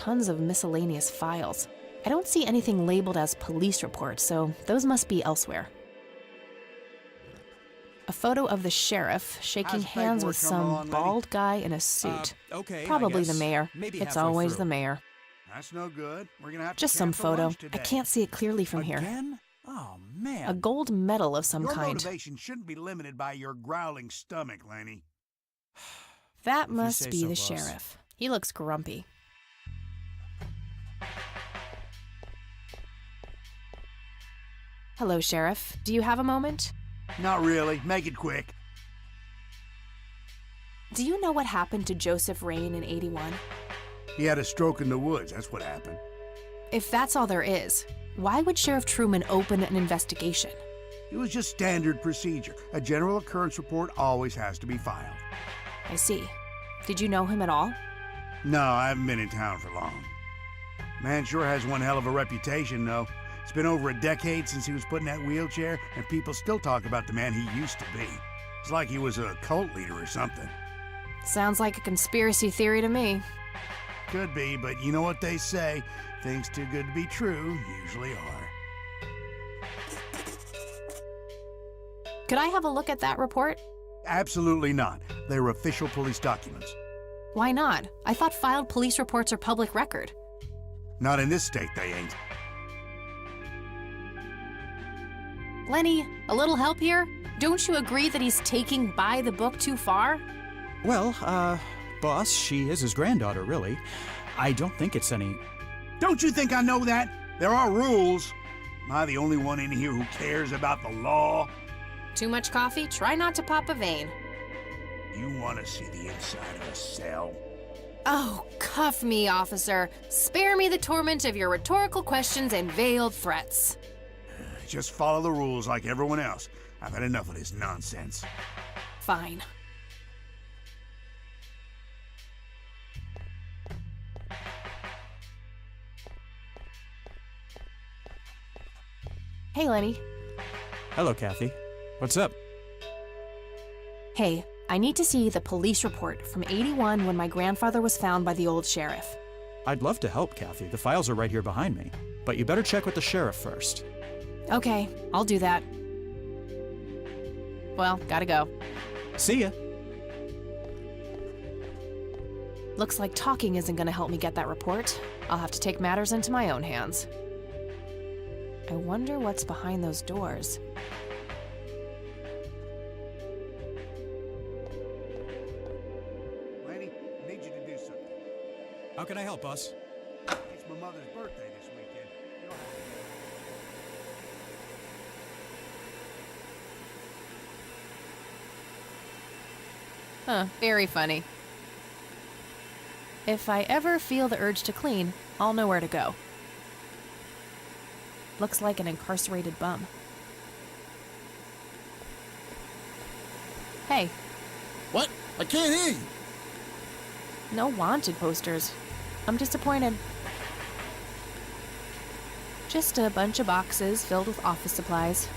tons of miscellaneous files. I don't see anything labeled as police reports, so those must be elsewhere. A photo of the sheriff shaking hands with some bald guy in a suit. Okay, Probably the mayor. It's always the mayor. That's no good. We're gonna have to Just some cancel photo. lunch today. I can't see it clearly from here. Again? Oh, man. A gold medal of some Your kind. motivation shouldn't be limited by your growling stomach, Lenny. That If you must say be so, the boss. sheriff. He looks grumpy. Hello, Sheriff. Do you have a moment? Not really. Make it quick. Do you know what happened to Joseph Rain in '81? He had a stroke in the woods. That's what happened. If that's all there is, why would Sheriff Truman open an investigation? It was just standard procedure. A general occurrence report always has to be filed. I see. Did you know him at all? No, I haven't been in town for long. Man sure has one hell of a reputation, though. It's been over a decade since he was put in that wheelchair, and people still talk about the man he used to be. It's like he was a cult leader or something. Sounds like a conspiracy theory to me. Could be, but you know what they say. Things too good to be true usually are. Could I have a look at that report? Absolutely not. They're official police documents. Why not? I thought filed police reports are public record. Not in this state, they ain't. Lenny, a little help here? Don't you agree that he's taking by the book too far? Well, boss, she is his granddaughter, really. I don't think it's any... Don't you think I know that? There are rules. Am I the only one in here who cares about the law? Too much coffee? Try not to pop a vein. You want to see the inside of a cell? Oh, cuff me, officer. Spare me the torment of your rhetorical questions and veiled threats. Just follow the rules like everyone else. I've had enough of this nonsense. Fine. Hey, Lenny. Hello, Kathy. What's up? Hey, I need to see the police report from '81 when my grandfather was found by the old sheriff. I'd love to help, Kathy. The files are right here behind me. But you better check with the sheriff first. Okay, I'll do that. Well, gotta go. See ya. Looks like talking isn't gonna help me get that report. I'll have to take matters into my own hands. I wonder what's behind those doors. Lenny, I need you to do something. How can I help, boss? It's my mother's birthday this weekend. You don't have to- Huh, very funny. If I ever feel the urge to clean, I'll know where to go. Looks like an incarcerated bum. Hey, What? I can't hear you. no wanted posters. I'm disappointed. Just a bunch of boxes filled with office supplies.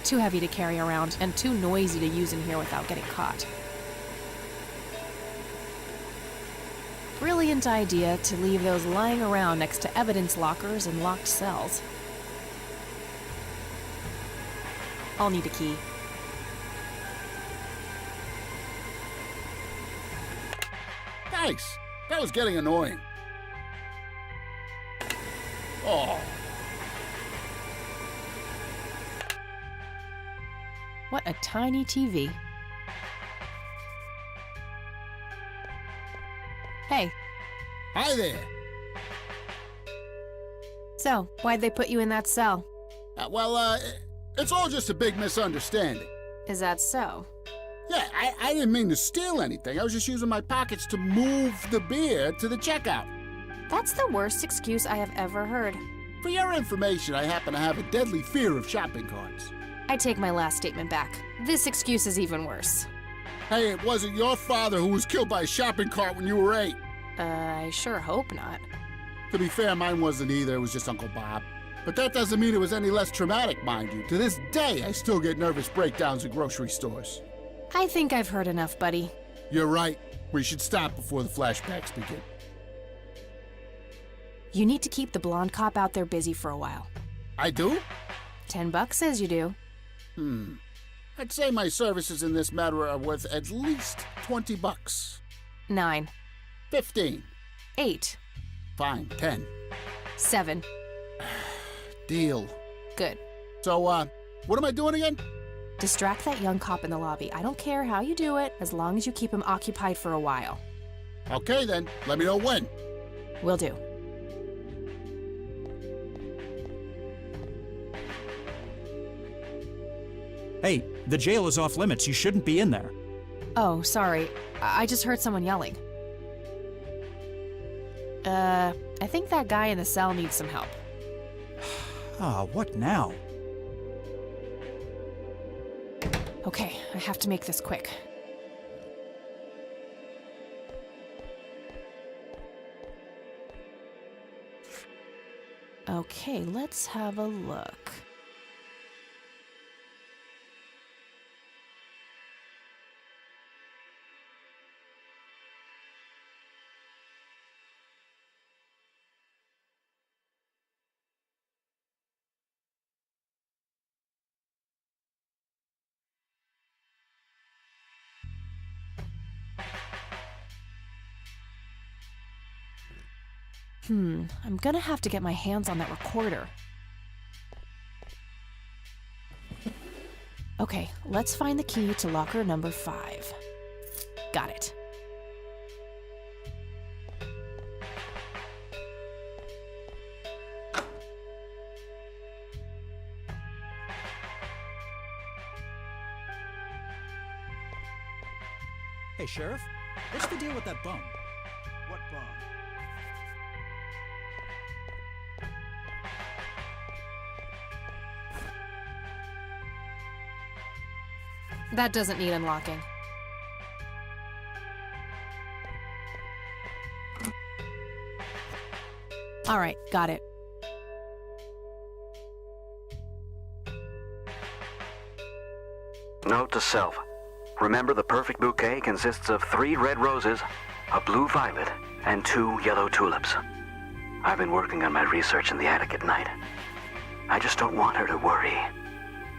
Too heavy to carry around and too noisy to use in here without getting caught. Brilliant idea to leave those lying around next to evidence lockers and locked cells. I'll need a key. Thanks. That was getting annoying. Oh, What a tiny TV. Hey, hi there. so why'd they put you in that cell? It's all just a big misunderstanding. Is that so? Yeah, I didn't mean to steal anything. I was just using my pockets to move the beer to the checkout. That's the worst excuse I have ever heard. For your information, I happen to have a deadly fear of shopping carts. I take my last statement back. This excuse is even worse. Hey, it wasn't your father who was killed by a shopping cart when you were 8. I sure hope not. To be fair, mine wasn't either. It was just Uncle Bob. But that doesn't mean it was any less traumatic, mind you. To this day, I still get nervous breakdowns at grocery stores. I think I've heard enough, buddy. You're right. We should stop before the flashbacks begin. You need to keep the blonde cop out there busy for a while. I do? $10 says you do. I'd say my services in this matter are worth at least $20. 9. 15. 8. Fine, 10. 7. Deal. Good. So, what am I doing again? Distract that young cop in the lobby. I don't care how you do it, as long as you keep him occupied for a while. Okay then, let me know when. Will do. Hey, the jail is off limits. You shouldn't be in there. Oh, sorry. I just heard someone yelling. I think that guy in the cell needs some help. Ah, what now? Okay, I have to make this quick. Okay, let's have a look. I'm gonna have to get my hands on that recorder. Okay, let's find the key to locker number 5. Got it. Hey, Sheriff, what's the deal with that bum? What bum? That doesn't need unlocking. All right, got it. Note to self. Remember, the perfect bouquet consists of 3 red roses, a blue violet, and 2 yellow tulips. I've been working on my research in the attic at night. I just don't want her to worry.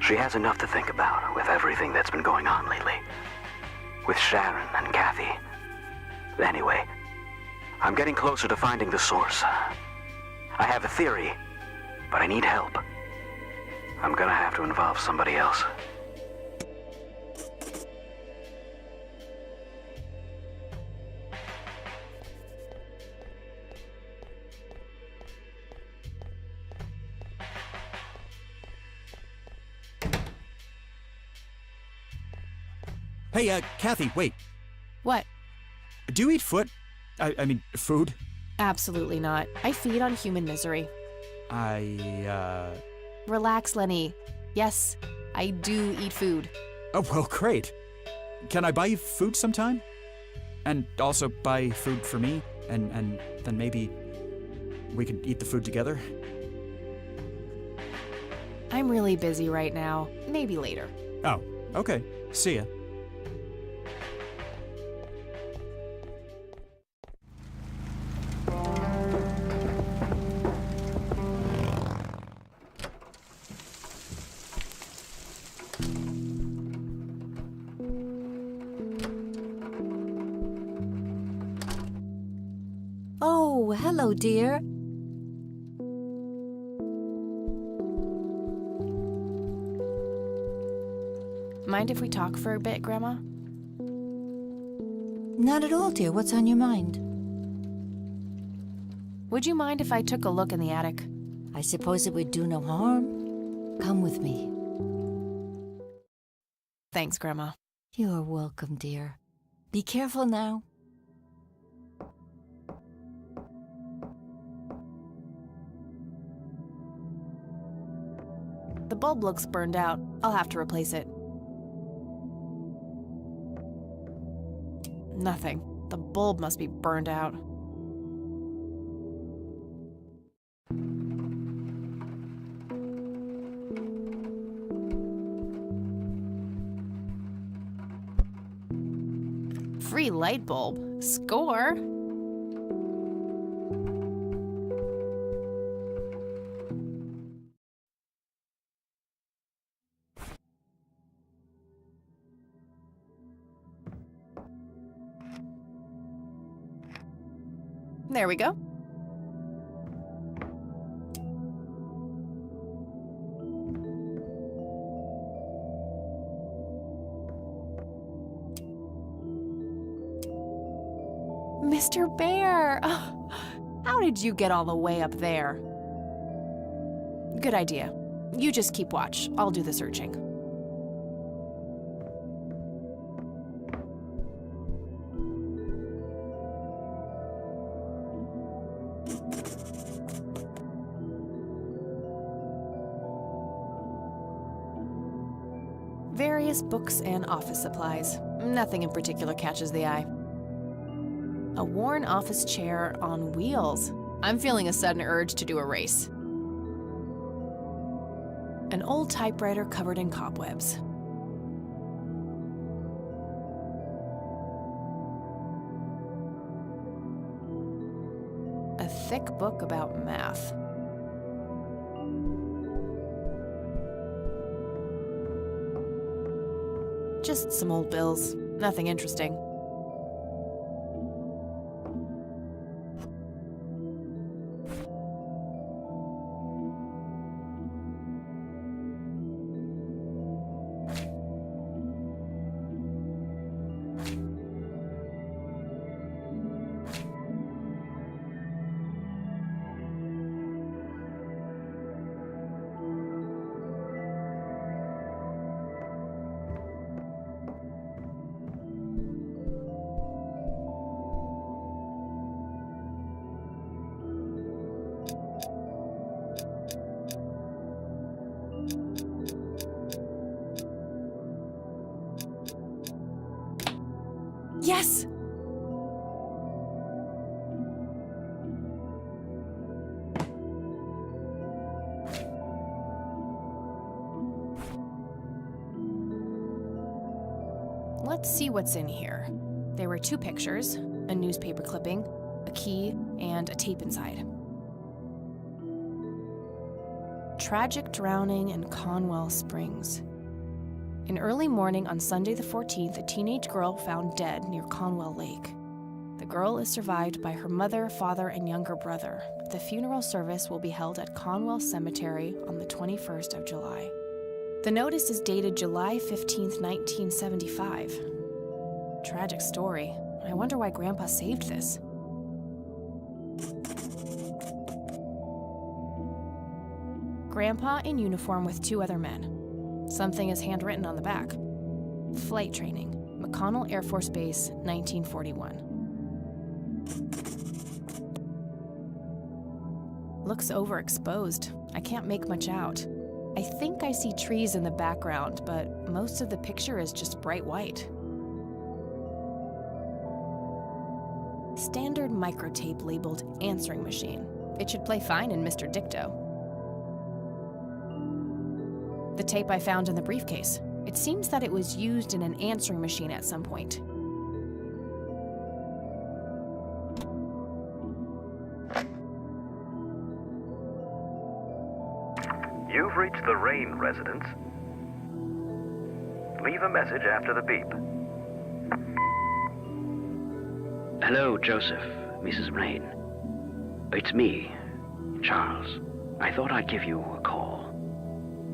She has enough to think about with everything that's been going on lately. With Sharon and Kathy. Anyway, I'm getting closer to finding the source. I have a theory, but I need help. I'm gonna have to involve somebody else. Hey, Kathy, wait. What? Do you eat foot? I mean, food? Absolutely not. I feed on human misery. Relax, Lenny. Yes, I do eat food. Oh, well, great. Can I buy you food sometime? And also buy food for me? And then maybe we can eat the food together? I'm really busy right now. Maybe later. Oh, okay. See ya. Oh, hello, dear. Mind if we talk for a bit, Grandma? Not at all, dear. What's on your mind? Would you mind if I took a look in the attic? I suppose it would do no harm. Come with me. Thanks, Grandma. You're welcome, dear. Be careful now. The bulb looks burned out. I'll have to replace it. Nothing. The bulb must be burned out. Free light bulb? Score? There we go. Mr. Bear! Oh, how did you get all the way up there? Good idea. You just keep watch. I'll do the searching. Various books and office supplies. Nothing in particular catches the eye. A worn office chair on wheels. I'm feeling a sudden urge to do a race. An old typewriter covered in cobwebs. A thick book about math. Just some old bills. Nothing interesting. Yes! Let's see what's in here. There were 2 pictures, a newspaper clipping, a key, and a tape inside. Tragic drowning in Conwell Springs. In early morning on Sunday the 14th, a teenage girl found dead near Conwell Lake. The girl is survived by her mother, father, and younger brother. The funeral service will be held at Conwell Cemetery on the 21st of July. The notice is dated July 15th, 1975. Tragic story. I wonder why Grandpa saved this. Grandpa in uniform with 2 other men. Something is handwritten on the back. Flight training, McConnell Air Force Base, 1941. Looks overexposed. I can't make much out. I think I see trees in the background, but most of the picture is just bright white. Standard microtape labeled answering machine. It should play fine in Mr. Dicto. The tape I found in the briefcase. It seems that it was used in an answering machine at some point. You've reached the Rain residence. Leave a message after the beep. Hello, Joseph, Mrs. Rain. It's me, Charles. I thought I'd give you a call.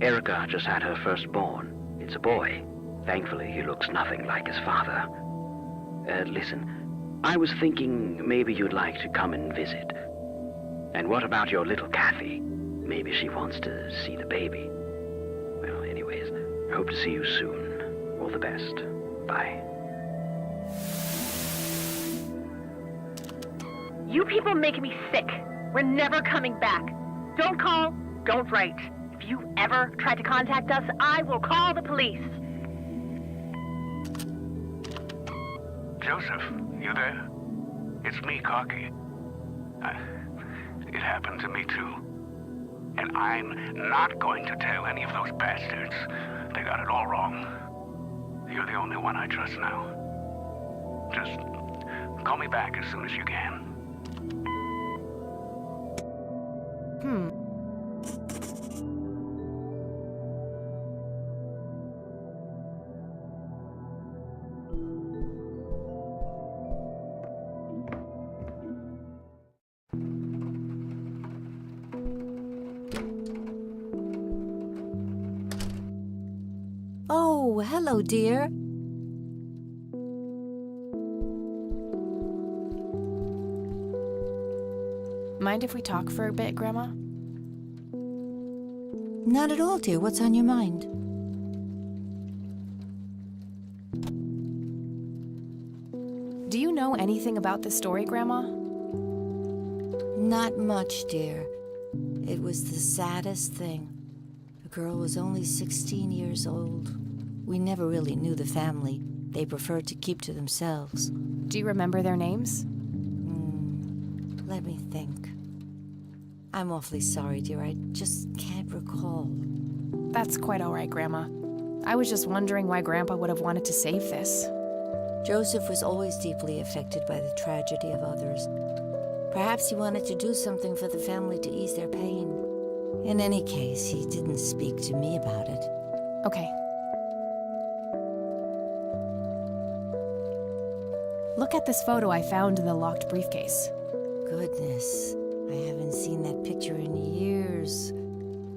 Erica just had her firstborn. It's a boy. Thankfully, he looks nothing like his father. Listen, I was thinking maybe you'd like to come and visit. And what about your little Kathy? Maybe she wants to see the baby. Well, anyways, I hope to see you soon. All the best. Bye. You people make me sick. We're never coming back. Don't call, don't write. If you ever try to contact us, I will call the police. Joseph, you there? It's me, Cocky. It happened to me too. And I'm not going to tell any of those bastards. They got it all wrong. You're the only one I trust now. Just call me back as soon as you can. Oh, hello, dear. Mind if we talk for a bit, Grandma? Not at all, dear. What's on your mind? Do you know anything about this story, Grandma? Not much, dear. It was the saddest thing. The girl was only 16 years old. We never really knew the family. They preferred to keep to themselves. Do you remember their names? Let me think. I'm awfully sorry, dear. I just can't recall. That's quite all right, Grandma. I was just wondering why Grandpa would have wanted to save this. Joseph was always deeply affected by the tragedy of others. Perhaps he wanted to do something for the family to ease their pain. In any case, he didn't speak to me about it. Okay. Look at this photo I found in the locked briefcase. Goodness, I haven't seen that picture in years.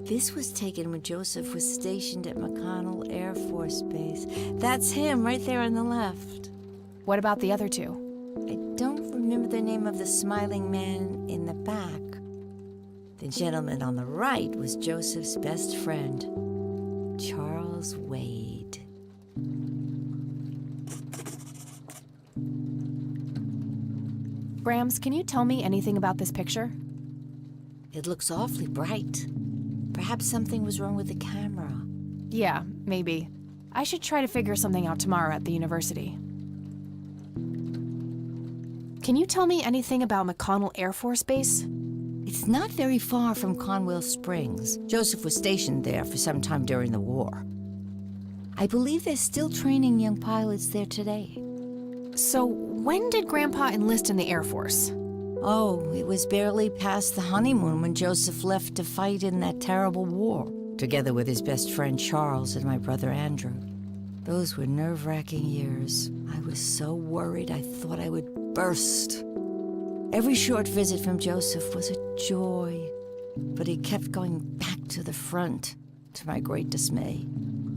This was taken when Joseph was stationed at McConnell Air Force Base. That's him right there on the left. What about the other two? I don't remember the name of the smiling man in the back. The gentleman on the right was Joseph's best friend, Charles Wade. Grams, can you tell me anything about this picture? It looks awfully bright. Perhaps something was wrong with the camera. Yeah, maybe. I should try to figure something out tomorrow at the university. Can you tell me anything about McConnell Air Force Base? It's not very far from Conwell Springs. Joseph was stationed there for some time during the war. I believe they're still training young pilots there today. So, when did Grandpa enlist in the Air Force? Oh, it was barely past the honeymoon when Joseph left to fight in that terrible war, together with his best friend Charles and my brother Andrew. Those were nerve-wracking years. I was so worried I thought I would burst. Every short visit from Joseph was a joy, but he kept going back to the front, to my great dismay.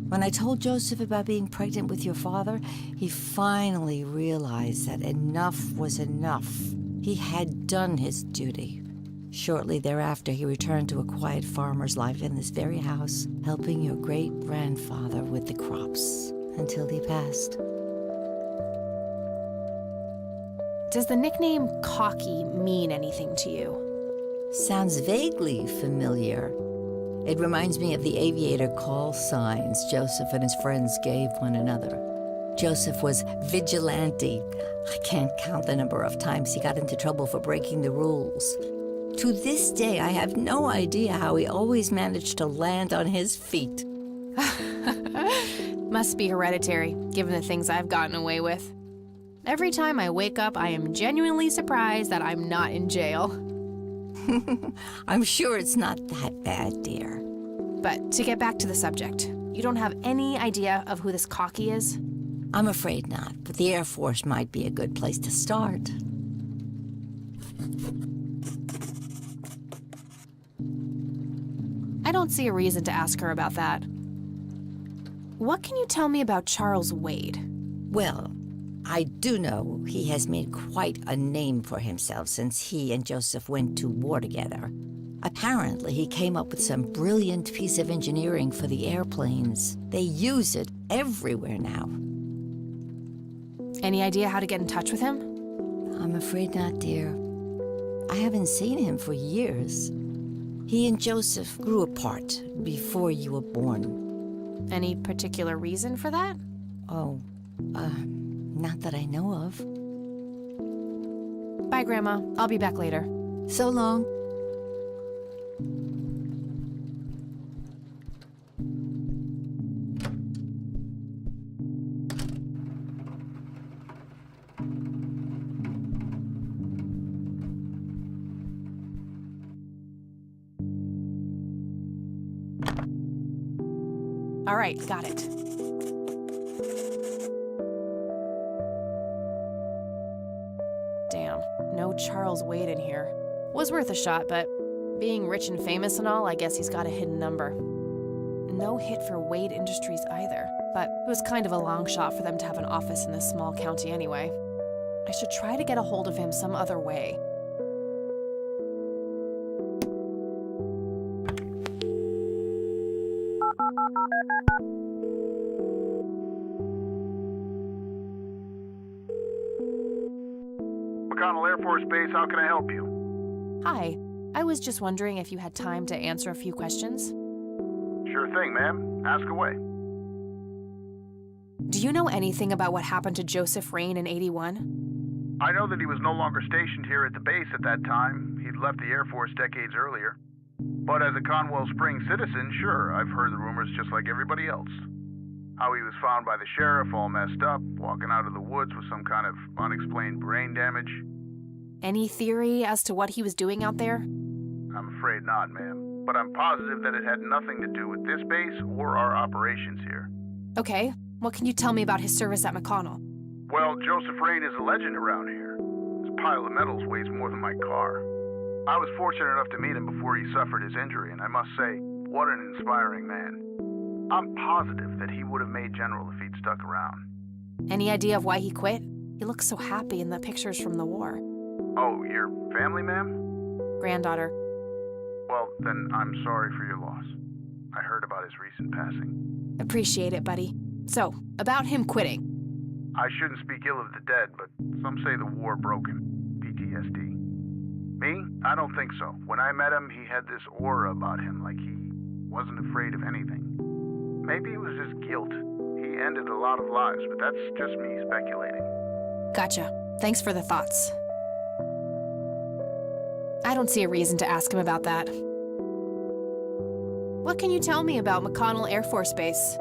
When I told Joseph about being pregnant with your father, he finally realized that enough was enough. He had done his duty. Shortly thereafter, he returned to a quiet farmer's life in this very house, helping your great-grandfather with the crops, until he passed. Does the nickname Cocky mean anything to you? Sounds vaguely familiar. It reminds me of the aviator call signs Joseph and his friends gave one another. Joseph was vigilante. I can't count the number of times he got into trouble for breaking the rules. To this day, I have no idea how he always managed to land on his feet. Must be hereditary, given the things I've gotten away with. Every time I wake up, I am genuinely surprised that I'm not in jail. I'm sure it's not that bad, dear. But to get back to the subject, you don't have any idea of who this Cocky is? I'm afraid not, but the Air Force might be a good place to start. I don't see a reason to ask her about that. What can you tell me about Charles Wade? Well, I do know he has made quite a name for himself since he and Joseph went to war together. Apparently, he came up with some brilliant piece of engineering for the airplanes. They use it everywhere now. Any idea how to get in touch with him? I'm afraid not, dear. I haven't seen him for years. He and Joseph grew apart before you were born. Any particular reason for that? Oh, not that I know of. Bye, Grandma. I'll be back later. So long. All right, got it. Damn, no Charles Wade in here. Was worth a shot, but being rich and famous and all, I guess he's got a hidden number. No hit for Wade Industries either, but it was kind of a long shot for them to have an office in this small county anyway. I should try to get a hold of him some other way. McConnell Air Force Base, how can I help you? Hi, I was just wondering if you had time to answer a few questions. Sure thing, ma'am. Ask away. Do you know anything about what happened to Joseph Rain in '81? I know that he was no longer stationed here at the base at that time. He'd left the Air Force decades earlier. But as a Conwell Springs citizen, sure, I've heard the rumors just like everybody else. How he was found by the sheriff all messed up, walking out of the woods with some kind of unexplained brain damage. Any theory as to what he was doing out there? I'm afraid not, ma'am. But I'm positive that it had nothing to do with this base or our operations here. Okay, what can you tell me about his service at McConnell? Well, Joseph Rain is a legend around here. His pile of medals weighs more than my car. I was fortunate enough to meet him before he suffered his injury, and I must say, what an inspiring man. I'm positive that he would have made General if he'd stuck around. Any idea of why he quit? He looks so happy in the pictures from the war. Oh, your family, ma'am? Granddaughter. Well, then I'm sorry for your loss. I heard about his recent passing. Appreciate it, buddy. So, about him quitting. I shouldn't speak ill of the dead, but some say the war broke him. PTSD. Me? I don't think so. When I met him, he had this aura about him, like he wasn't afraid of anything. Maybe it was just guilt. He ended a lot of lives, but that's just me speculating. Gotcha. Thanks for the thoughts. I don't see a reason to ask him about that. What can you tell me about McConnell Air Force Base?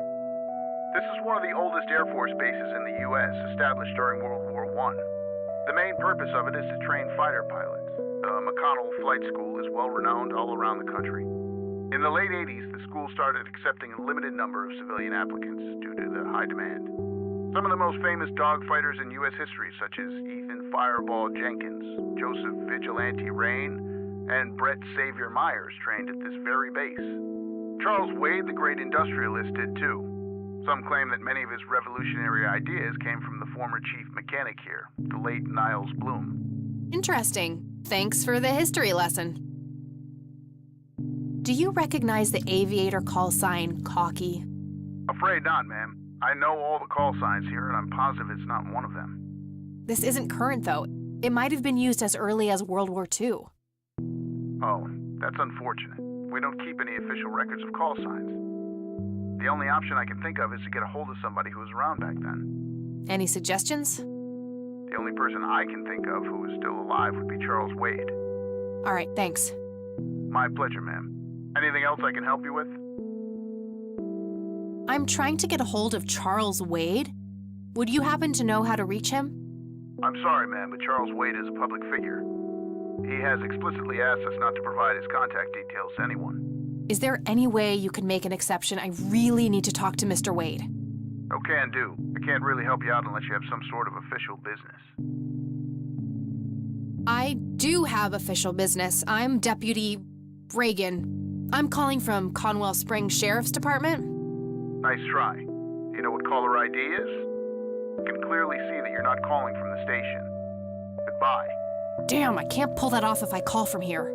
This is one of the oldest Air Force bases in the U.S., established during World War I. The main purpose of it is to train fighter pilots. The McConnell Flight School is well-renowned all around the country. In the late 80s, the school started accepting a limited number of civilian applicants due to the high demand. Some of the most famous dogfighters in U.S. history, such as Ethan Fireball Jenkins, Joseph Vigilante Rain, and Brett Savior Myers trained at this very base. Charles Wade, the great industrialist, did too. Some claim that many of his revolutionary ideas came from the former chief mechanic here, the late Niles Bloom. Interesting. Thanks for the history lesson. Do you recognize the aviator call sign, Cocky? Afraid not, ma'am. I know all the call signs here, and I'm positive it's not one of them. This isn't current, though. It might have been used as early as World War II. Oh, that's unfortunate. We don't keep any official records of call signs. The only option I can think of is to get a hold of somebody who was around back then. Any suggestions? The only person I can think of who is still alive would be Charles Wade. All right, thanks. My pleasure, ma'am. Anything else I can help you with? I'm trying to get a hold of Charles Wade. Would you happen to know how to reach him? I'm sorry, ma'am, but Charles Wade is a public figure. He has explicitly asked us not to provide his contact details to anyone. Is there any way you can make an exception? I really need to talk to Mr. Wade. Oh, can do. I can't really help you out unless you have some sort of official business. I do have official business. I'm Deputy Reagan. I'm calling from Conwell Springs Sheriff's Department. Nice try. Do you know what caller ID is? I can clearly see that you're not calling from the station. Goodbye. Damn, I can't pull that off if I call from here.